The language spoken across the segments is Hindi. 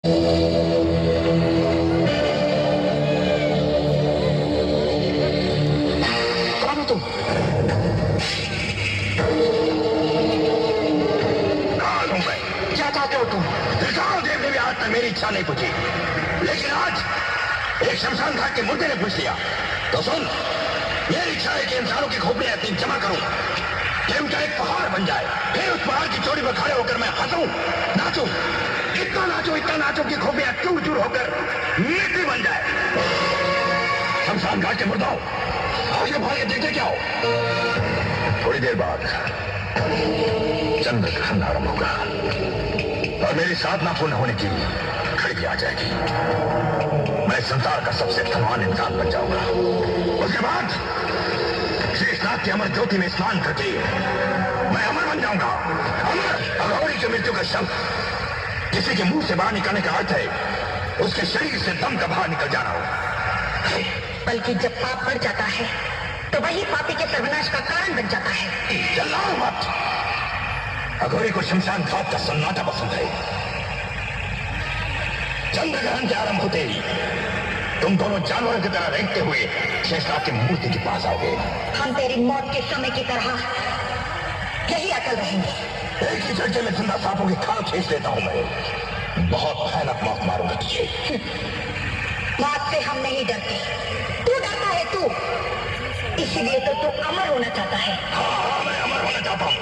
कौन हो तुम? कौन हूं मैं? क्या चाहते हो तुम? दिखाओ देव देवी, आज तक मेरी इच्छा नहीं पूछी, लेकिन आज एक शमशान घाट के मुर्दे ने पूछ लिया। तो सुन, मेरी इच्छा है कि इंसानों की खोपड़ियां तीन जमा करूं, कि उनका एक पहाड़ बन जाए, फिर उस पहाड़ की चोटी पर खड़े होकर मैं हंसूं, नाचूं, इतना नाचूं कि खोपड़ियां चूर चूर होकर मिट्टी बन जाए। शमशान घाट के मुर्दाओं, आगे भागे, देखते क्या हो। थोड़ी देर बाद चंद्र ग्रहण आरंभ होगा और मेरी साधना पूर्ण होने की घड़ी आ जाएगी। मैं संसार का सबसे धनवान इंसान बन जाऊंगा। उसके बाद शेषनाग की अमर ज्योति में स्नान करके मैं अमर बन जाऊंगा। अमर। अघोरी की मृत्यु का शब्द किसी के मुंह से बाहर निकलने का अर्थ है उसके शरीर से दम का बाहर निकल जाना हो। बल्कि जब पाप बढ़ जाता है तो वही पापी के सर्वनाश का कारण बन जाता है। चिल्लाओ मत। अघोरी को शमशान घाट का सन्नाटा पसंद है। चंद्र ग्रहण के आरंभ होते ही तुम दोनों जानवरों की तरह रेंगते हुए शेषनाग की मूर्ति के पास आओगे। हम तेरी मौत के समय की तरह यही अकल रहेंगे। एक ही झटके में जिंदा सांपों की खाल खींच लेता हूं मैं। बहुत भयानक मौत मारूंगा तुझे। मौत से हम नहीं डरते, तू डरता है। तू इसीलिए तो तू अमर होना चाहता है। हाँ, मैं अमर होना चाहता हूं।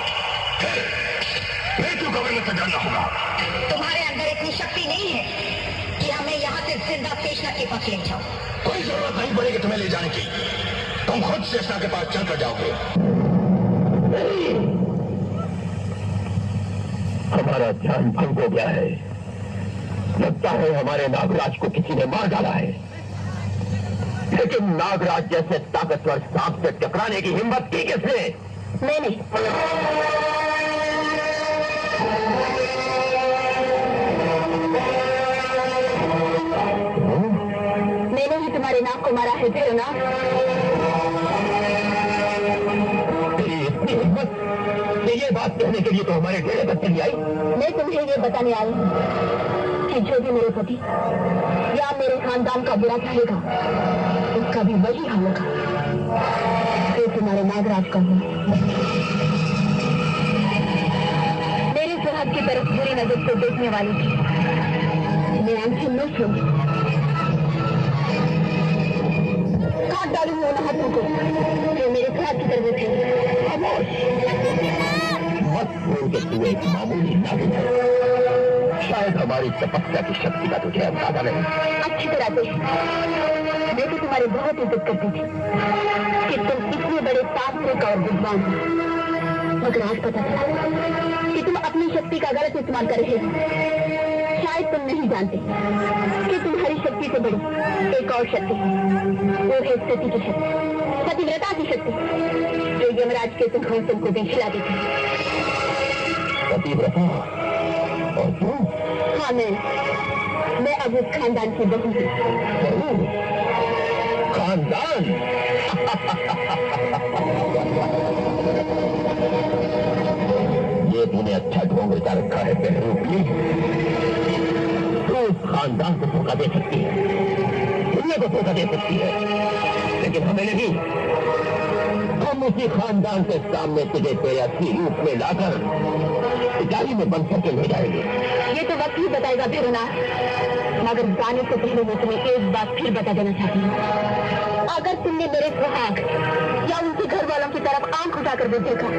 मृत्यु को भी मुझसे डरना होगा। तुम्हारे अंदर इतनी शक्ति नहीं है कि हमें यहाँ से जिंदा शेषनाग के पास ले जाओ। कोई जरूरत नहीं पड़ेगी तुम्हें ले जाने की। तुम खुद शेषनाग के पास चलकर जाओगे। हमारा ध्यान भंग हो गया है। लगता है हमारे नागराज को किसी ने मार डाला है, लेकिन नागराज जैसे ताकतवर सांप से टकराने की हिम्मत की किसने? मैंने ही तुम्हारे नाक को मारा है भैरवनाथ। तेरी इतनी हिम्मत कि ये बात कहने के लिए तो हमारे डेरे पर चली आई। मैं तुम्हें ये बताने आई हूँ कि जो भी मेरे पति या मेरे खानदान का बुरा चाहेगा उसका भी वही हाल होगा जो तुम्हारे नागराज का हुआ। मेरी सरहद की तरफ बुरी नजर से देखने वाली थी, मैं आंखें न छोड़ी। काट डालूंगी उन हाथों को जो मेरे सरहद की तरफ थे। मत भूल के तू एक मामूली नागिन है। शायद हमारी तपस्या की शक्ति का तुझे अंदाजा नहीं। अच्छी तरह से मैं तो तुम्हारी बहुत इज्जत करती थी कि तुम इतने बड़े तांत्रिक और विद्वान हो, मगर आज पता चला कि तुम अपनी शक्ति का गलत इस्तेमाल कर रहे हो। शायद तुम नहीं जानते कि तुम्हारी शक्ति से बड़ी एक और शक्ति वो है सती की शक्ति, पतिव्रता की शक्ति जो यमराज के सिंहासन को भी हिला देती है। पतिव्रता और तू? हाँ, मैं अब उस खानदान की बहू हूँ। खानदान? ये तूने अच्छा ढोंग बचा रखा है बहरूपी। तू उस खानदान को धोखा दे सकती है, दुनिया को धोखा दे सकती है, लेकिन हमें नहीं। हम उसी खानदान के सामने तुझे तेरे असली रूप में लाकर जाली में बंद करके ले जाएंगे। ये तो वक्त ही बताएगा भैरवनाथ, मगर जाने से पहले मैं तुम्हें एक बात फिर बता देना चाहती हूँ। अगर तुमने मेरे सुहाग या उनके घर वालों की तरफ आंख उठाकर भी देखा,